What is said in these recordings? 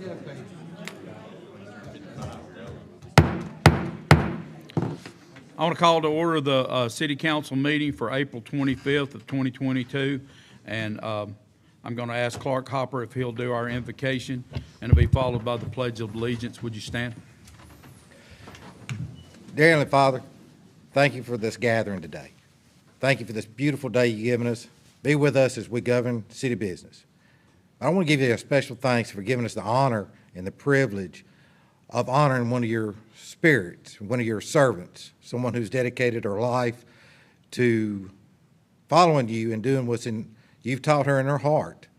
I want to call to order the City Council meeting for April 25th of 2022, and I'm going to ask Clark Hopper if he'll do our invocation, and it'll be followed by the Pledge of Allegiance. Would you stand? Dear Heavenly Father, thank you for this gathering today. Thank you for this beautiful day you've given us. Be with us as we govern city business. I want to give you a special thanks for giving us the honor and the privilege of honoring one of your spirits, one of your servants, someone who's dedicated her life to following you and doing what's you've taught her in her heart,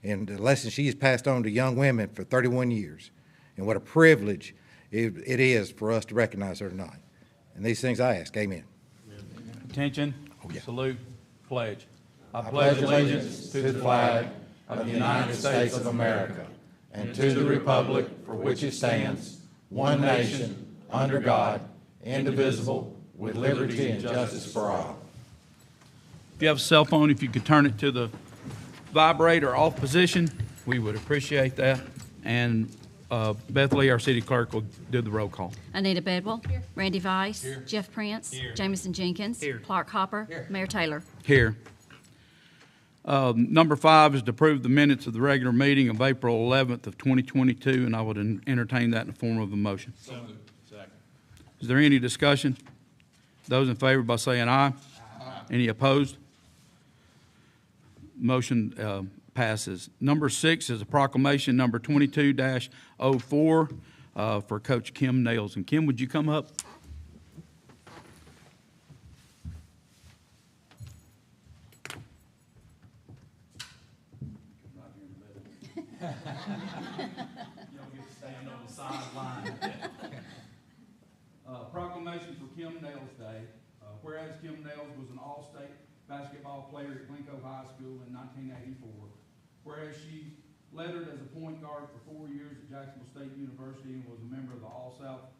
and the lessons she's passed on to young women for 31 years. And what a privilege it is for us to recognize her tonight. And these things I ask, amen. Attention, salute, pledge. I pledge allegiance to the flag of the United States of America and to the republic for which it stands, one nation, under God, indivisible, with liberty and justice for all. If you have a cell phone, if you could turn it to the vibrate or off position, we would appreciate that. And Beth Lee, our city clerk, will do the roll call. Anita Bedwell. Here. Randy Weiss. Here. Jeff Prince. Here. Jameson Jenkins. Here. Clark Hopper. Here. Mayor Taylor. Here. Number 5 is to approve the minutes of the regular meeting of April 11th of 2022, and I would entertain that in the form of a motion. So moved. Second. Is there any discussion? Those in favor by saying aye. Aye. Any opposed? Motion passes. Number 6 is a proclamation number 22-04 for Coach Kim Nails. And Kim, would you come up? Proclamation for Kim Nails Day. Whereas Kim Nails was an all-state basketball player at Glencoe High School in 1984. Whereas she lettered as a point guard for 4 years at Jacksonville State University and was a member of the All-South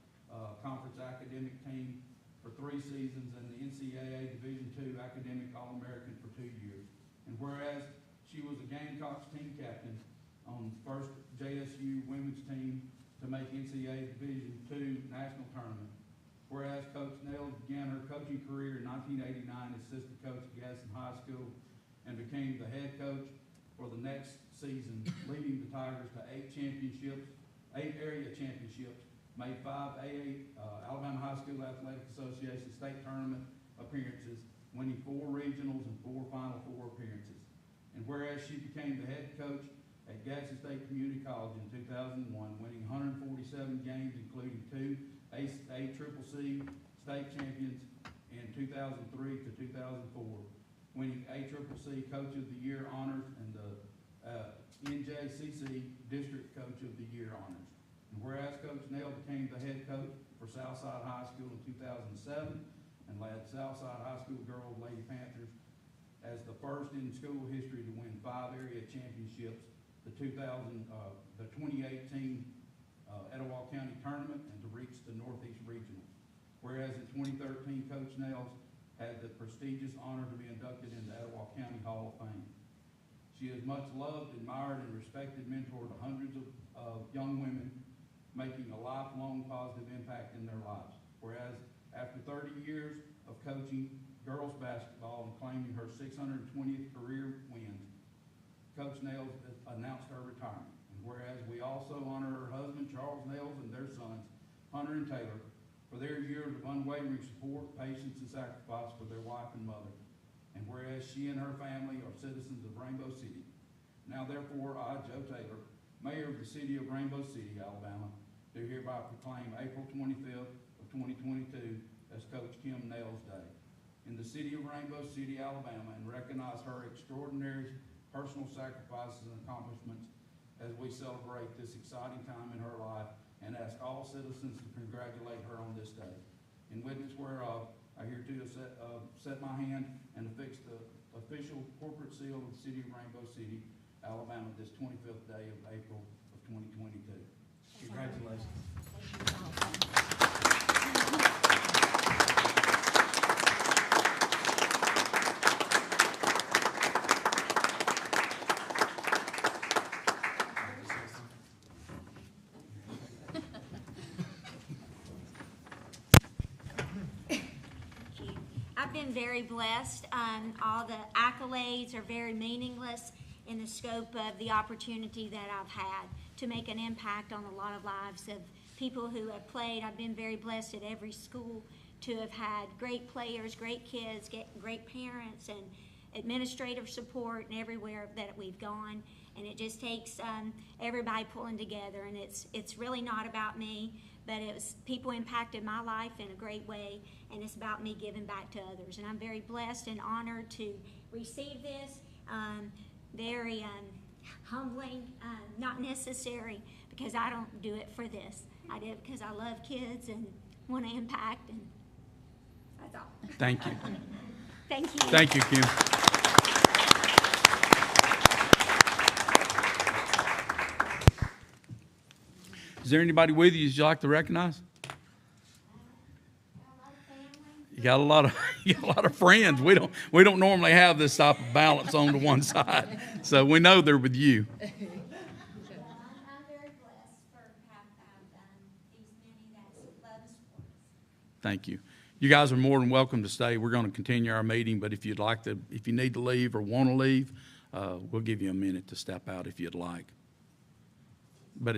Conference academic team for 3 seasons and the NCAA Division II academic All-American for 2 years. And whereas she was a Gamecocks team captain on the first JSU women's team to make NCAA Division II national tournament. Whereas Coach Nails began her coaching career in 1989 as assistant coach at Gadsden High School and became the head coach for the next season, leading the Tigers to 8 area championships, made 5 Alabama High School Athletic Association state tournament appearances, winning 4 regionals and 4 Final Four appearances. And whereas she became the head coach at Gadsden State Community College in 2001, winning 147 games, including 2 ACCC state champions in 2003 to 2004, winning ACCC Coach of the Year honors and the NJCC District Coach of the Year honors. And whereas Coach Nail became the head coach for Southside High School in 2007 and led Southside High School Girls Lady Panthers as the first in school history to win 5 area championships, the 2018 Etowah County Tournament, and to reach the Northeast Regionals. Whereas in 2013, Coach Nails had the prestigious honor to be inducted into Etowah County Hall of Fame. She is much loved, admired, and respected mentor to hundreds of young women, making a lifelong positive impact in their lives. Whereas after 30 years of coaching girls basketball and claiming her 620th career wins, Coach Nails announced her retirement. Whereas we also honor her husband, Charles Nails, and their sons, Hunter and Taylor, for their years of unwavering support, patience, and sacrifice for their wife and mother. And whereas she and her family are citizens of Rainbow City. Now therefore, I, Joe Taylor, Mayor of the City of Rainbow City, Alabama, do hereby proclaim April 25th of 2022 as Coach Kim Nails Day in the city of Rainbow City, Alabama, and recognize her extraordinary personal sacrifices and accomplishments as we celebrate this exciting time in her life, and ask all citizens to congratulate her on this day. In witness whereof, I hereto set my hand and affix the official corporate seal of the city of Rainbow City, Alabama, this 25th day of April of 2022. Congratulations. I've been very blessed. All the accolades are very meaningless in the scope of the opportunity that I've had to make an impact on a lot of lives of people who have played. I've been very blessed at every school to have had great players, great kids, great parents, and administrative support, and everywhere that we've gone. And it just takes everybody pulling together, and it's really not about me, but it was people impacted my life in a great way, and it's about me giving back to others. And I'm very blessed and honored to receive this. Very humbling, not necessary, because I don't do it for this. I do it because I love kids and want to impact, and that's all. Thank you. Thank you. Thank you, Kim. Is there anybody with you you'd like to recognize? You got a lot of friends. We don't normally have this type of balance on to one side, so we know they're with you. I'm very blessed for have these many that love and support us. Thank you. You guys are more than welcome to stay. We're going to continue our meeting, but if you need to leave or want to leave, we'll give you a minute to step out if you'd like. But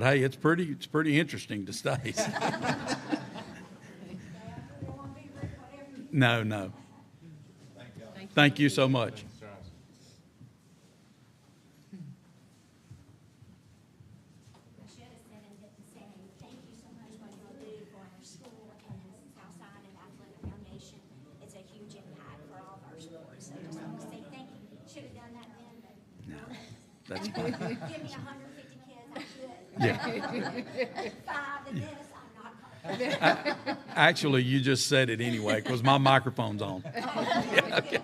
hey, it's pretty interesting to stay. No. Thank you so much. I should have said and didn't say, thank you so much for what you do for our school and Southside and Athletic Foundation. It's a huge impact for all of our sports. So just want to say thank you. Should have done that then, but No, that's fine. give me 150 kids, I should. Yeah. 5 in this, I'm not. Actually, you just said it anyway because my microphone's on. Yeah, okay.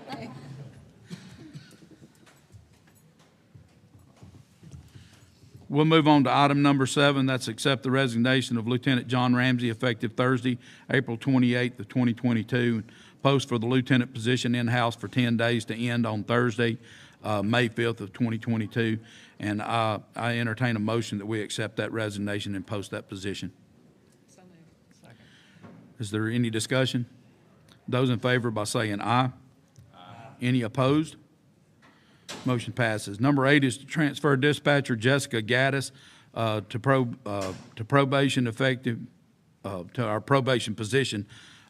We'll move on to item number 7. That's accept the resignation of Lieutenant John Ramsey effective Thursday, April 28th of 2022. Post for the lieutenant position in-house for 10 days to end on Thursday, May 5th of 2022. And I entertain a motion that we accept that resignation and post that position. So moved. Second. Is there any discussion? Those in favor by saying aye. Aye. Any opposed? Motion passes. Number 8 is to transfer dispatcher Jessica Gaddis to probation effective to our probation position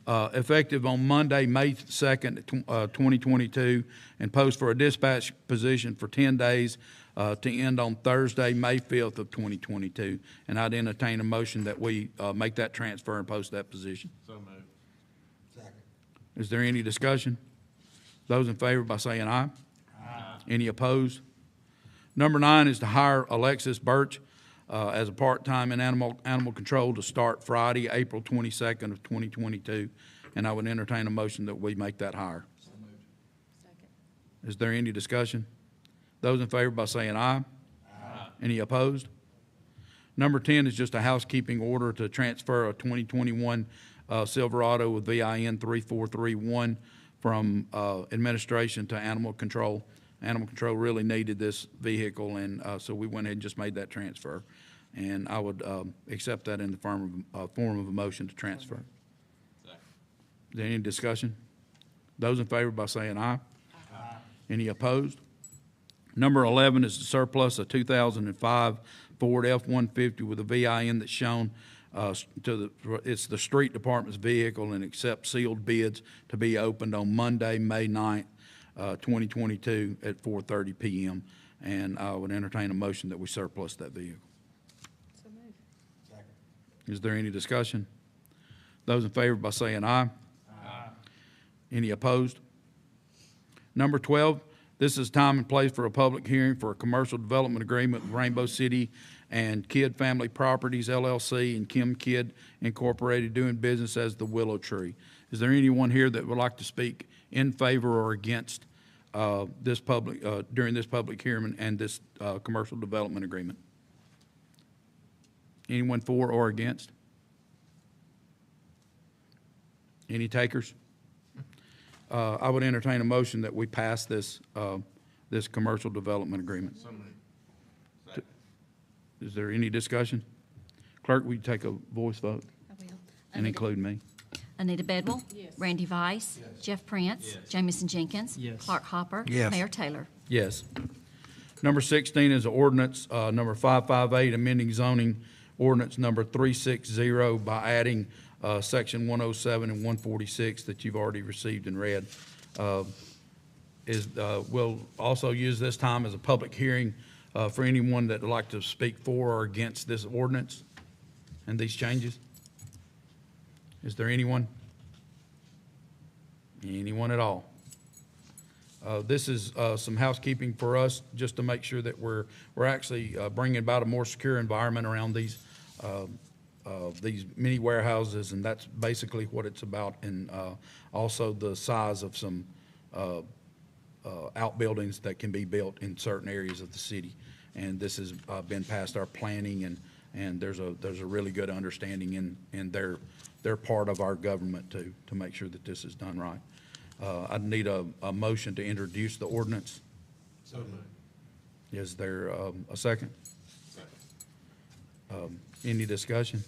effective on Monday, May 2nd, 2022, and post for a dispatch position for 10 days to end on Thursday, May 5th of 2022. And I'd entertain a motion that we make that transfer and post that position. So moved. Is there any discussion? Those in favor by saying aye. Aye. Any opposed? Number 9 is to hire Alexis Birch as a part-time in animal control to start Friday, April 22nd of 2022. And I would entertain a motion that we make that hire. So moved. Second. Is there any discussion? Those in favor by saying aye. Aye. Any opposed? Number 10 is just a housekeeping order to transfer a 2021 Silverado with VIN 3431 from administration to animal control. Animal control really needed this vehicle, and so we went ahead and just made that transfer. And I would accept that in the form of a motion to transfer. Second. Is there any discussion? Those in favor by saying aye. Aye. Any opposed? Number 11 is to surplus a 2005 Ford F-150 with a VIN that's shown it's the street department's vehicle and accept sealed bids to be opened on Monday, May 9th, 2022 at 4:30 p.m. And I would entertain a motion that we surplus that vehicle. So moved. Second. Is there any discussion? Those in favor by saying aye. Aye. Any opposed? Number 12, this is time and place for a public hearing for a commercial development agreement with Rainbow City and Kidd Family Properties, LLC, and Kim Kidd Incorporated, doing business as the Willow Tree. Is there anyone here that would like to speak in favor or against this public during this public hearing and this commercial development agreement? Anyone for or against? Any takers? I would entertain a motion that we pass this this commercial development agreement. So moved. Second. Is there any discussion? Clerk, will you take a voice vote I will. and include me? Anita Bedwell. Yes. Randy Vice. Jeff Prince. Jamison Jenkins. Clark Hopper. Yes. Mayor Taylor. Yes. Number 16 is ordinance number 558, amending zoning ordinance number 360 by adding section 107 and 146 that you've already received and read. We'll also use this time as a public hearing for anyone that would like to speak for or against this ordinance and these changes. Is there anyone? Anyone at all? This is some housekeeping for us, just to make sure that we're actually bringing about a more secure environment around these mini warehouses, and that's basically what it's about, and also the size of some outbuildings that can be built in certain areas of the city. And this has been past our planning, and there's a really good understanding in their part of our government to make sure that this is done right. I'd need a motion to introduce the ordinance. So moved. Is there a second? Second. Any discussion?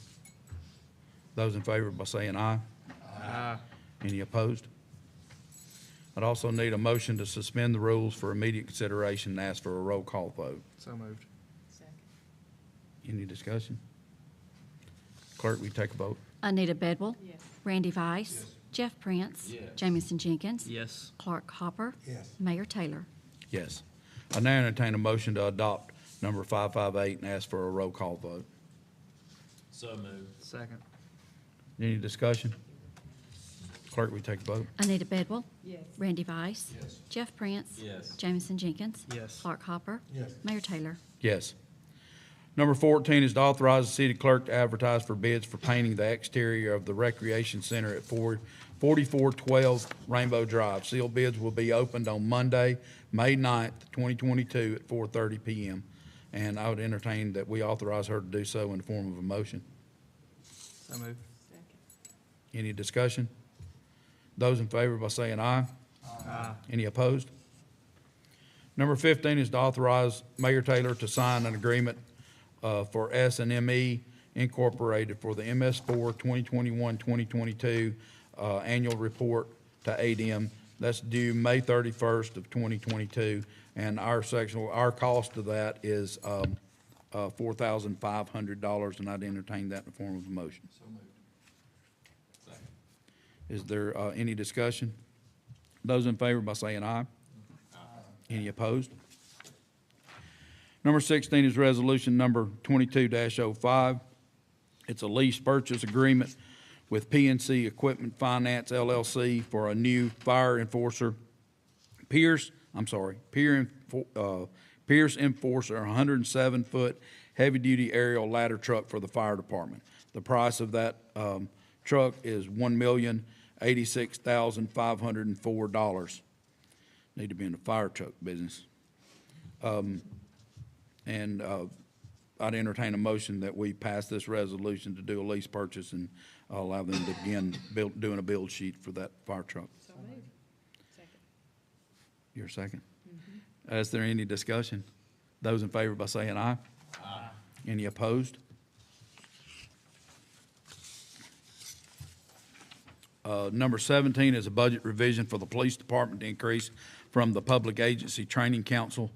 Those in favor by saying aye. Aye. Any opposed? I'd also need a motion to suspend the rules for immediate consideration and ask for a roll call vote. So moved. Second. Any discussion? Clerk, will you take a vote? Anita Bedwell. Yes. Randy Vice. Jeff Prince. Yes. Jamison Jenkins. Yes. Clark Hopper. Yes. Mayor Taylor. Yes. I now entertain a motion to adopt number 558 and ask for a roll call vote. So moved. Second. Any discussion? Clerk, will you take a vote? Anita Bedwell. Yes. Randy Vice. Yes. Jeff Prince. Yes. Jamison Jenkins. Yes. Clark Hopper. Yes. Mayor Taylor. Yes. Number 14 is to authorize the city clerk to advertise for bids for painting the exterior of the recreation center at 4412 Rainbow Drive. Sealed bids will be opened on Monday, May 9th, 2022 at 4:30 PM. And I would entertain that we authorize her to do so in the form of a motion. So moved. Second. Any discussion? Those in favor by saying aye. Aye. Any opposed? Number 15 is to authorize Mayor Taylor to sign an agreement for S&ME Incorporated for the MS4 2021-2022 annual report to ADM. That's due May 31st of 2022, and our cost of that is $4,500, and I'd entertain that in the form of a motion. So moved. Second. Is there any discussion? Those in favor by saying aye. Any opposed? Number 16 is resolution number 22-05. It's a lease purchase agreement with PNC Equipment Finance LLC for a new fire enforcer, Pierce Enforcer, 107-foot heavy-duty aerial ladder truck for the fire department. The price of that truck is $1,086,504. Need to be in the fire truck business. And I'd entertain a motion that we pass this resolution to do a lease purchase and allow them to begin doing a build sheet for that fire truck. So moved. Second. Your second? Is there any discussion? Those in favor by saying aye. Aye. Any opposed? Number 17 is a budget revision for the police department to increase from the Public Agency Training Council.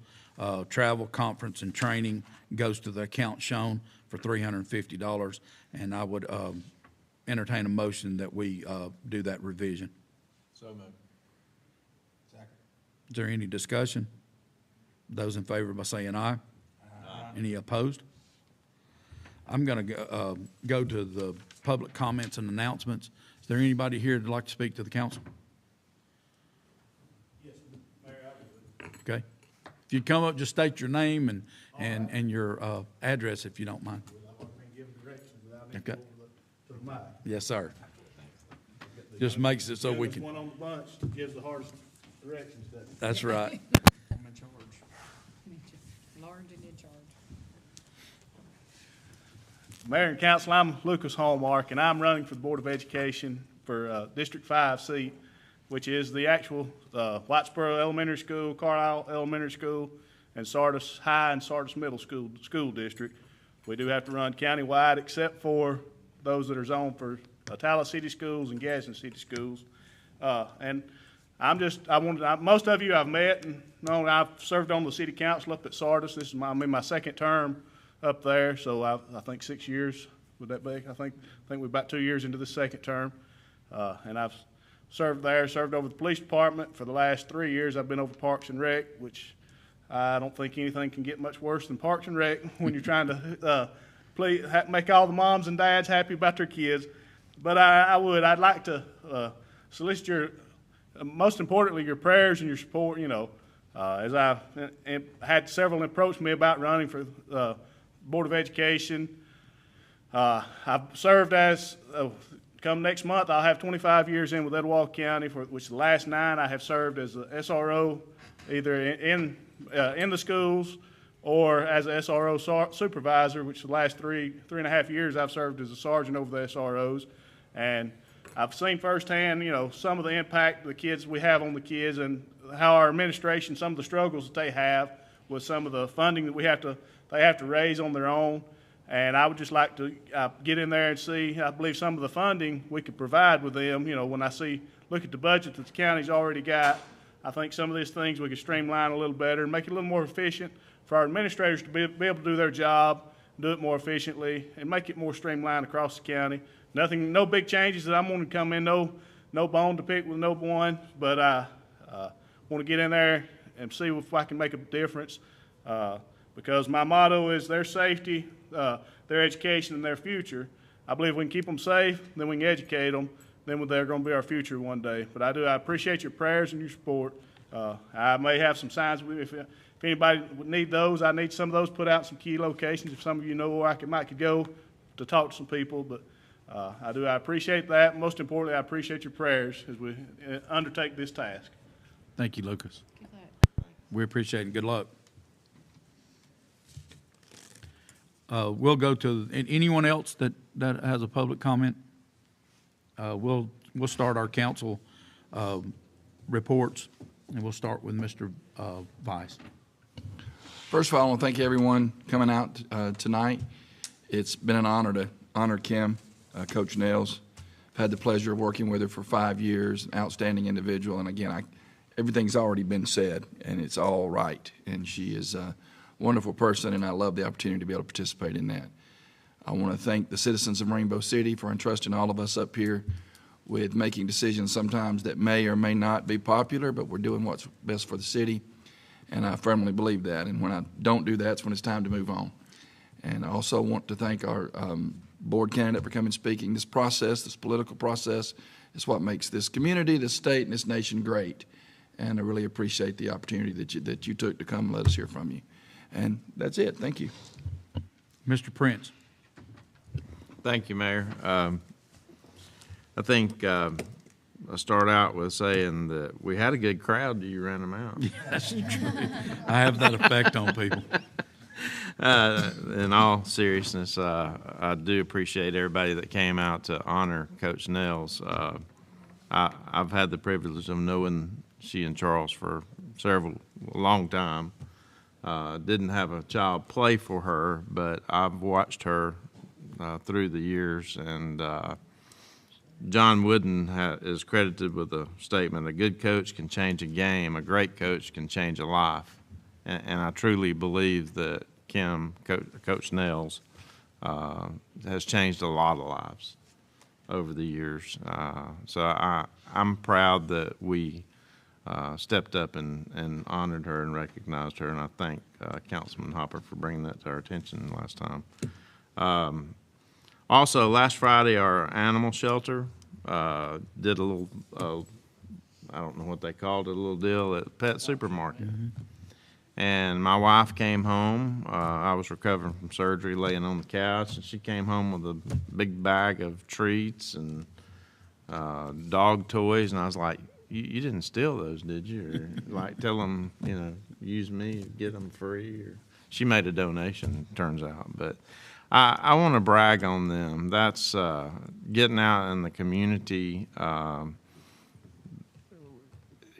Travel, conference, and training goes to the account shown for $350. And I would entertain a motion that we do that revision. So moved. Second. Is there any discussion? Those in favor by saying aye. Aye. Any opposed? I'm going to go to the public comments and announcements. Is there anybody here that'd like to speak to the council? Yes, Mayor, I would. Okay. If you'd come up, just state your name and your address, if you don't mind. Well, I wasn't gonna give directions without me Okay. to the mic. Yes, sir. Just makes it so we Youngest can, one on the bunch gives the hardest directions, doesn't it? that's right. I'm in charge. Large and in charge. Mayor and council, I'm Lucas Hallmark, and I'm running for the Board of Education for District 5 seat, which is the actual Whitesboro Elementary School, Carlisle Elementary School, and Sardis High and Sardis Middle School District. We do have to run countywide, except for those that are zoned for Atala City Schools and Gadsden City Schools. And most of you I've met and known. I've served on the city council up at Sardis. I'm in my second term up there, so I think 6 years, would that be? I think we're about 2 years into the second term. And I've served over the police department. For the last 3 years, I've been over Parks and Rec, which I don't think anything can get much worse than Parks and Rec when you're trying to make all the moms and dads happy about their kids. But I'd like to solicit your, most importantly, your prayers and your support, as I've had several approach me about running for Board of Education. I've served as, come next month, I'll have 25 years in with Etowah County, which the last 9 I have served as a SRO, either in the schools or as a SRO supervisor, which the last three and a half years I've served as a sergeant over the SROs. And I've seen firsthand, some of the impact the kids we have on the kids and how our administration, some of the struggles that they have with some of the funding that they have to raise on their own. And I would just like to get in there and see, I believe some of the funding we could provide with them, when I look at the budget that the county's already got, I think some of these things we could streamline a little better and make it a little more efficient for our administrators to be able to do their job, do it more efficiently, and make it more streamlined across the county. No big changes that I'm going to come in, no bone to pick with no one, but I want to get in there and see if I can make a difference, because my motto is their safety, their education, and their future. I believe we can keep them safe, then we can educate them, then they're going to be our future one day. But I appreciate your prayers and your support. I may have some signs. If anybody would need those, I need some of those put out in some key locations. If some of you know where I might go to talk to some people. But I appreciate that. Most importantly, I appreciate your prayers as we undertake this task. Thank you, Lucas. Give that. We appreciate it. Good luck. We'll go to anyone else that has a public comment. We'll start our council reports, and we'll start with Mr. Vice. First of all, I want to thank everyone coming out tonight. It's been an honor to honor Kim, Coach Nails. I've had the pleasure of working with her for 5 years, an outstanding individual. And again, everything's already been said, and it's all right. And she is a wonderful person, and I love the opportunity to be able to participate in that. I want to thank the citizens of Rainbow City for entrusting all of us up here with making decisions sometimes that may or may not be popular, but we're doing what's best for the city. And I firmly believe that. And when I don't do that, it's when it's time to move on. And I also want to thank our board candidate for coming and speaking. This process, this political process, is what makes this community, this state, and this nation great. And I really appreciate the opportunity that you took to come and let us hear from you. And that's it. Thank you. Mr. Prince. Thank you, Mayor. I think I start out with saying that we had a good crowd till you ran them out. That's true. I have that effect on people. In all seriousness, I do appreciate everybody that came out to honor Coach Nails. I've had the privilege of knowing she and Charles for a long time. Didn't have a child play for her, but I've watched her through the years, and John Wooden is credited with a statement: a good coach can change a game, a great coach can change a life. And I truly believe that Kim, Coach Nails, has changed a lot of lives over the years. So I'm proud that we stepped up and honored her and recognized her, and I thank Councilman Hopper for bringing that to our attention last time. Also, last Friday, our animal shelter did a little, I don't know what they called it, a little deal at Pet Supermarket. Mm-hmm. And my wife came home. I was recovering from surgery, laying on the couch, and she came home with a big bag of treats and dog toys, and I was like, you didn't steal those, did you? Or like tell them, use me, get them free. Or she made a donation, turns out. But I want to brag on them. That's getting out in the community.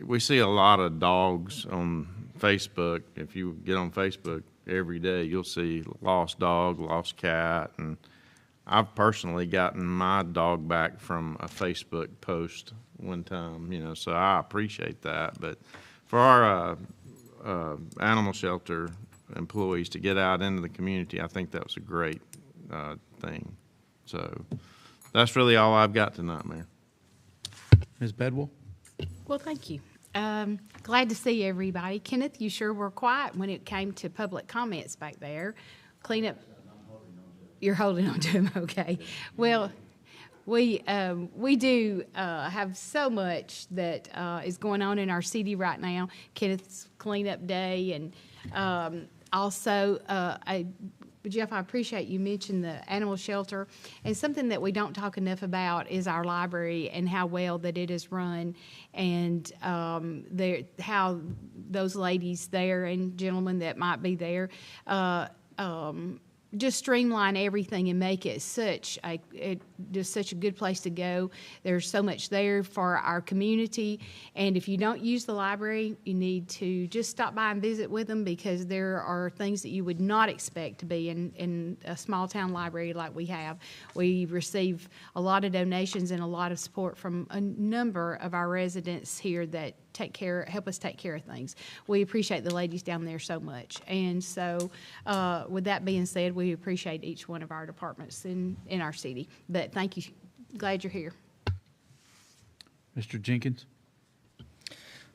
We see a lot of dogs on Facebook. If you get on Facebook every day, you'll see lost dog, lost cat, and I've personally gotten my dog back from a Facebook post one time, you know, so I appreciate that. But for our animal shelter employees to get out into the community, I think that was a great thing. So that's really all I've got tonight, Mayor. Ms. Bedwell? Well, thank you. Glad to see everybody. Kenneth, you sure were quiet when it came to public comments back there. Cleanup. You're holding on to him, okay. Well, we do have so much that is going on in our city right now. Kenneth's cleanup day, and also, Jeff, I appreciate you mentioned the animal shelter. And something that we don't talk enough about is our library and how well that it is run, and how those ladies there and gentlemen that might be there just streamline everything and make it just such a good place to go. There's so much there for our community, and if you don't use the library, you need to just stop by and visit with them, because there are things that you would not expect to be in a small town library like we have. We receive a lot of donations and a lot of support from a number of our residents here that help us take care of things. We appreciate the ladies down there so much. And so with that being said, we appreciate each one of our departments in our city. But thank you. Glad you're here. Mr. Jenkins?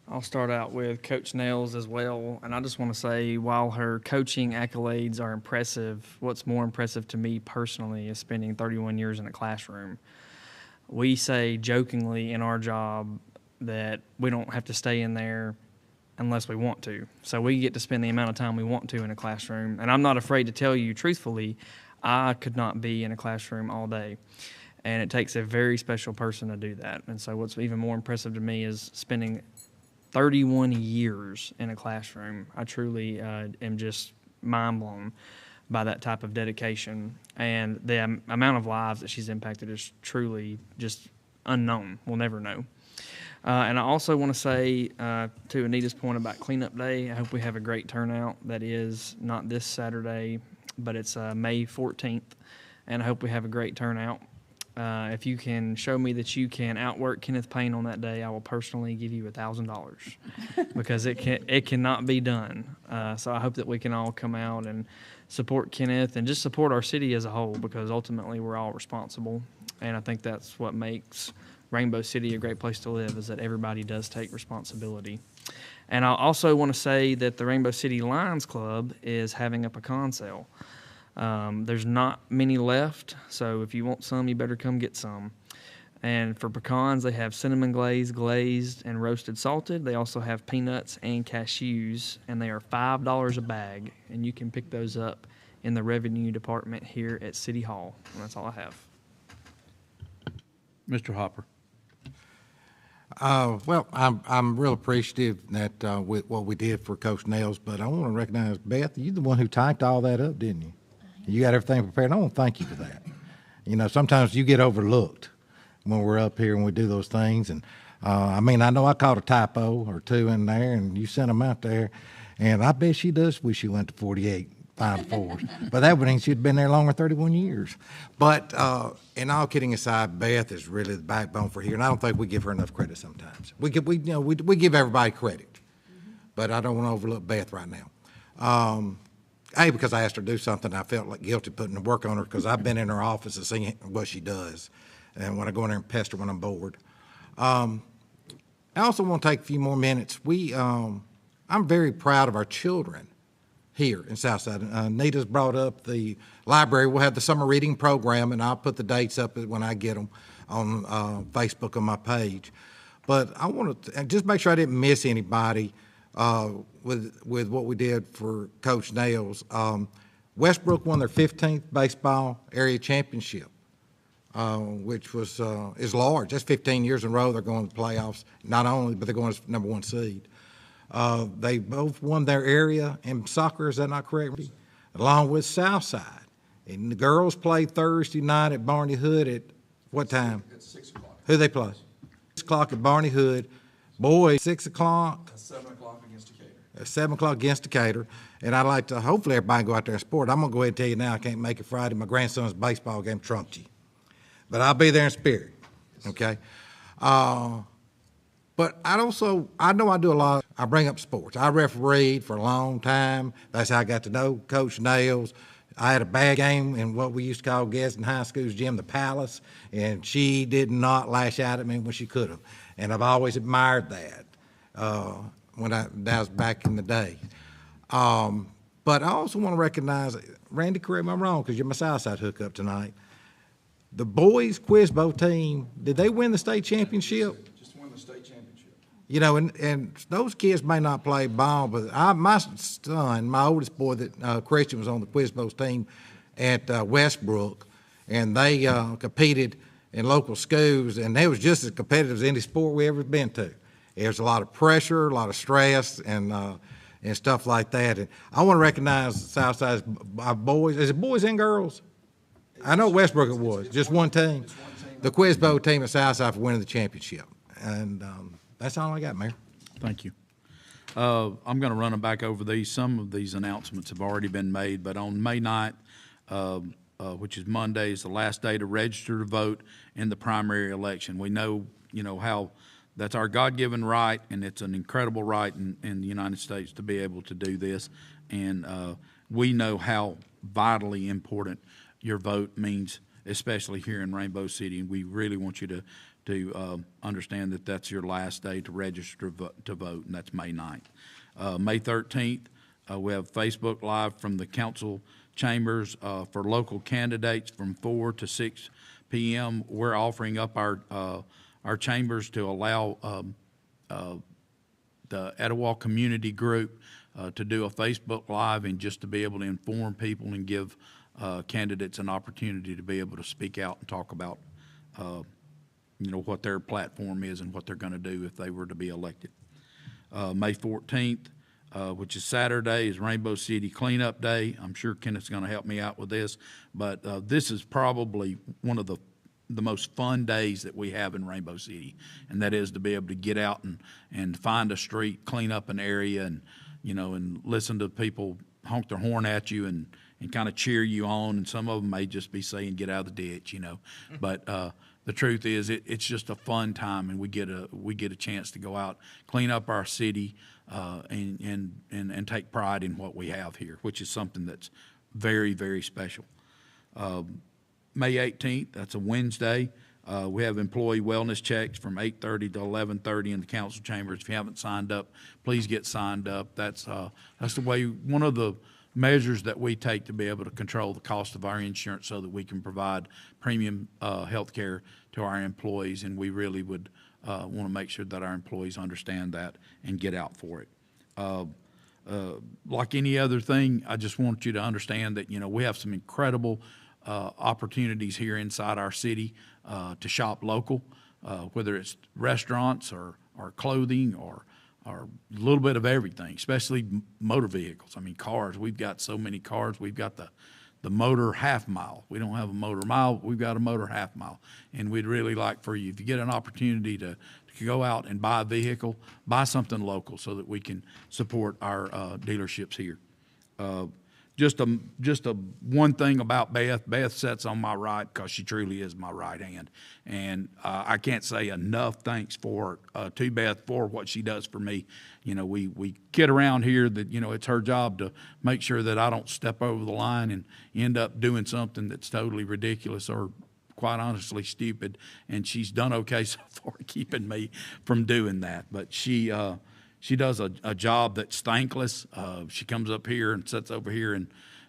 I'll start out with Coach Nails as well. And I just want to say, while her coaching accolades are impressive, what's more impressive to me personally is spending 31 years in a classroom. We say jokingly in our job that we don't have to stay in there unless we want to. So we get to spend the amount of time we want to in a classroom. And I'm not afraid to tell you, truthfully, I could not be in a classroom all day. And it takes a very special person to do that. And so what's even more impressive to me is spending 31 years in a classroom. I truly am just mind blown by that type of dedication. And the amount of lives that she's impacted is truly just unknown. We'll never know. And I also want to say, to Anita's point about Cleanup Day, I hope we have a great turnout. That is not this Saturday, but it's May 14th, and I hope we have a great turnout. If you can show me that you can outwork Kenneth Payne on that day, I will personally give you $1,000 because it cannot be done. So I hope that we can all come out and support Kenneth and just support our city as a whole, because ultimately we're all responsible, and I think that's what makes Rainbow City a great place to live, is that everybody does take responsibility. And I also want to say that the Rainbow City Lions Club is having a pecan sale. There's not many left, so if you want some, you better come get some. And for pecans, they have cinnamon glazed, and roasted salted. They also have peanuts and cashews, and they are $5 a bag, and you can pick those up in the revenue department here at City Hall. And that's all I have. Mr. Hopper? Well, I'm real appreciative that with what we did for Coach Nails, but I want to recognize, Beth, you're the one who typed all that up, didn't you? You got everything prepared. I want to thank you for that. You know, sometimes you get overlooked when we're up here and we do those things. And I mean, I know I caught a typo or two in there, and you sent them out there, and I bet she does wish she went to 48 Final Fours. But that would mean she'd been there longer, 31 years. But and all kidding aside, Beth is really the backbone for here, and I don't think we give her enough credit sometimes. We give everybody credit, but I don't want to overlook Beth right now. Because I asked her to do something, I felt like guilty putting the work on her, because I've been in her office and seen what she does, and when I go in there and pester when I'm bored. I also want to take a few more minutes. I'm very proud of our children here in Southside. Nita's brought up the library. We'll have the summer reading program, and I'll put the dates up when I get them on Facebook on my page. But I want to just make sure I didn't miss anybody with what we did for Coach Nails. Westbrook won their 15th baseball area championship, which is large. That's 15 years in a row they're going to the playoffs. Not only, but they're going as number one seed. They both won their area in soccer, is that not correct? Along with Southside. And the girls play Thursday night at Barney Hood at what time? At 6 o'clock. Who they play? 6 o'clock at Barney Hood. Boys, 6 o'clock. At 7 o'clock against Decatur. At 7 o'clock against Decatur. and I'd like to, hopefully everybody go out there and support. I'm gonna go ahead and tell you now, I can't make it Friday. My grandson's baseball game trumped you. But I'll be there in spirit, okay? But I know I do a lot. I bring up sports. I refereed for a long time. That's how I got to know Coach Nails. I had a bad game in what we used to call Gadsden High School's gym, the Palace, and she did not lash out at me when she could have. And I've always admired that that was back in the day. But I also want to recognize, Randy, correct me if I'm wrong, because you're my Southside hookup tonight. The boys Quiz Bowl team, did they win the state championship? Just won the state championship. You know, and those kids may not play ball, but my son, my oldest boy, that Christian, was on the Quiz Bowls team at Westbrook, and they competed in local schools, and they was just as competitive as any sport we ever been to. There's a lot of pressure, a lot of stress, and stuff like that. And I want to recognize Southside's boys. Is it boys and girls? I know Westbrook it was, just one team. The Quiz Bowl team at Southside for winning the championship. And that's all I got, Mayor. Thank you. I'm going to run them back over these. Some of these announcements have already been made, but on May 9th, which is Monday, is the last day to register to vote in the primary election. We know, how that's our God-given right, and it's an incredible right in the United States to be able to do this. And we know how vitally important your vote means, especially here in Rainbow City. And we really want you to understand that that's your last day to register to vote, and that's May 9th. May 13th, we have Facebook Live from the council chambers for local candidates from 4 to 6 p.m. We're offering up our chambers to allow the Etowah Community Group to do a Facebook Live and just to be able to inform people and give candidates an opportunity to be able to speak out and talk about, what their platform is and what they're going to do if they were to be elected. May 14th, which is Saturday, is Rainbow City Cleanup Day. I'm sure Kenneth's going to help me out with this, but this is probably one of the most fun days that we have in Rainbow City, and that is to be able to get out and find a street, clean up an area, and and listen to people honk their horn at you and kind of cheer you on. And some of them may just be saying, "Get out of the ditch," But the truth is, it's just a fun time, and we get a chance to go out, clean up our city, and take pride in what we have here, which is something that's very, very special. May 18th, that's a Wednesday. We have employee wellness checks from 8:30 to 11:30 in the council chambers. If you haven't signed up, please get signed up. That's the way, one of the measures that we take to be able to control the cost of our insurance so that we can provide premium health care to our employees, and we really would want to make sure that our employees understand that and get out for it. Like any other thing, I just want you to understand that, we have some incredible opportunities here inside our city to shop local, whether it's restaurants or clothing or a little bit of everything, especially motor vehicles. I mean, cars. We've got so many cars. We've got the motor half mile. We don't have a motor mile. We've got a motor half mile. And we'd really like for you, if you get an opportunity to go out and buy a vehicle, buy something local so that we can support our dealerships here. Just a one thing about Beth. Beth sits on my right because she truly is my right hand, and I can't say enough thanks to Beth for what she does for me. We kid around here that it's her job to make sure that I don't step over the line and end up doing something that's totally ridiculous or quite honestly stupid. And she's done okay so far keeping me from doing that. But she does a job that's thankless. She comes up here and sits over here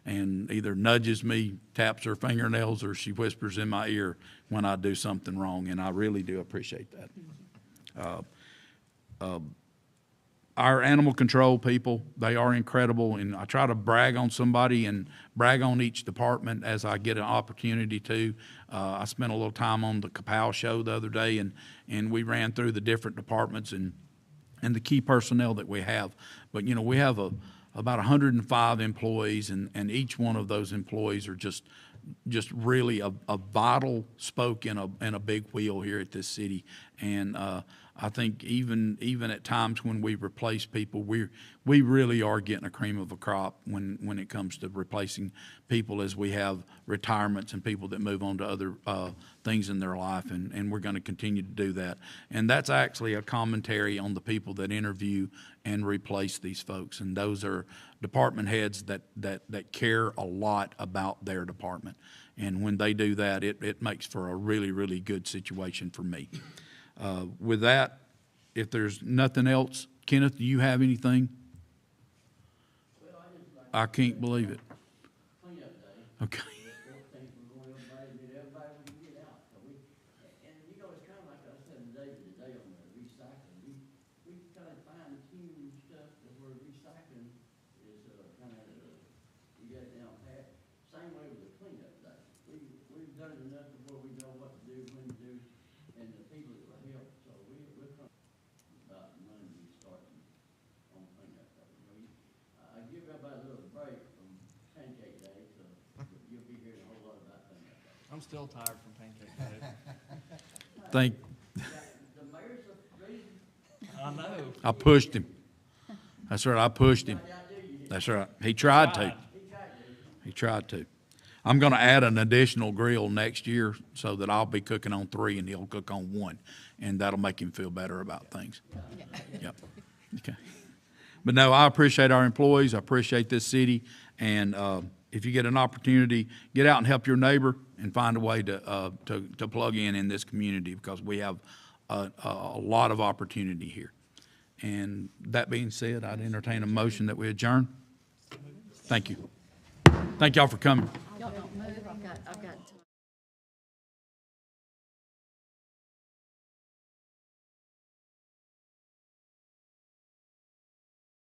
and either nudges me, taps her fingernails, or she whispers in my ear when I do something wrong, and I really do appreciate that. Our animal control people, they are incredible, and I try to brag on somebody and brag on each department as I get an opportunity to. I spent a little time on the Kapow show the other day, and we ran through the different departments and the key personnel that we have. But, we have about 105 employees, and each one of those employees are just really a vital spoke in a big wheel here at this city. And I think even at times when we replace people, we really are getting a cream of a crop when it comes to replacing people, as we have retirements and people that move on to other things in their life, and we're going to continue to do that. And that's actually a commentary on the people that interview and replace these folks, and those are department heads that care a lot about their department. And when they do that, it makes for a really, really good situation for me. With that, if there's nothing else, Kenneth, do you have anything? I can't believe it. Okay. I'm still tired from Pancake Day. Thank. I know. I pushed him. That's right. I pushed him. That's right. He tried to. He tried to. I'm going to add an additional grill next year so that I'll be cooking on 3 and he'll cook on 1, and that'll make him feel better about things. Yep. Okay. But no, I appreciate our employees. I appreciate this city, and if you get an opportunity, get out and help your neighbor and find a way to plug in this community, because we have a lot of opportunity here. And that being said, I'd entertain a motion that we adjourn. Thank you. Thank y'all for coming.